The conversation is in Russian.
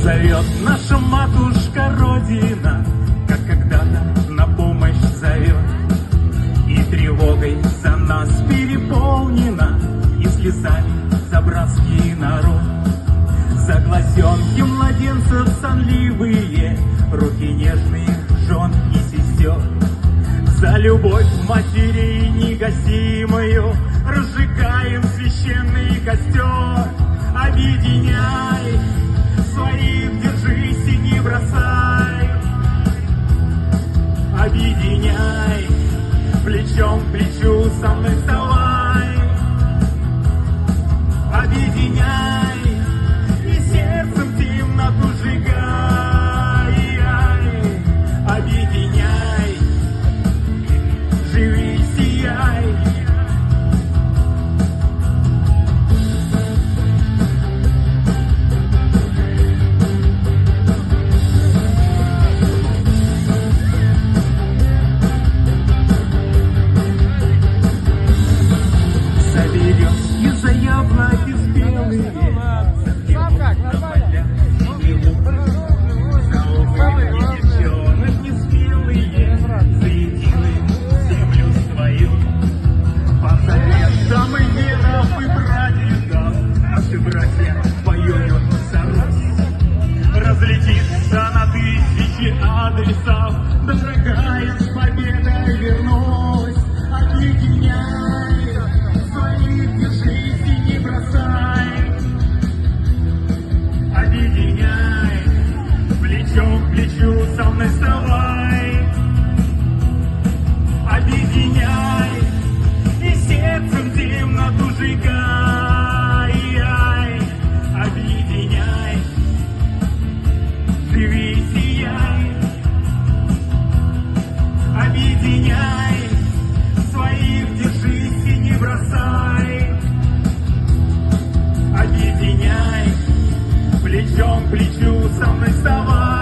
Зовет наша матушка Родина, как когда-то на помощь зовет. И тревогой за нас переполнена, и слезами за братский народ. За глазенки младенцев сонливые, руки нежные жен и сестер. За любовь матерей негасимую разжигаем священный костер. Объединяй своих, держись и не бросай. Объединяй, плечом к плечу со мной вставай. Объединяй, и сердцем темноту сжигай. Объединяй, живи, сияй. За яблоки спелые, за полях за улыбки девчонок несмелые, заедины землю свою. По заветам и дедов и прадедов наши братья воюют за Русь. Разлетится на тысячи адресов, дорогая, с победой вернусь. Объединяй своих, держись и не бросай. Объединяй, плечом к плечу со мной вставай. Объединяй, и сердцем темноту сжигай. Объединяй, живи, сияй. Объединяй своих, держись и не бросай. Объединяй, плечом к плечу со мной вставай.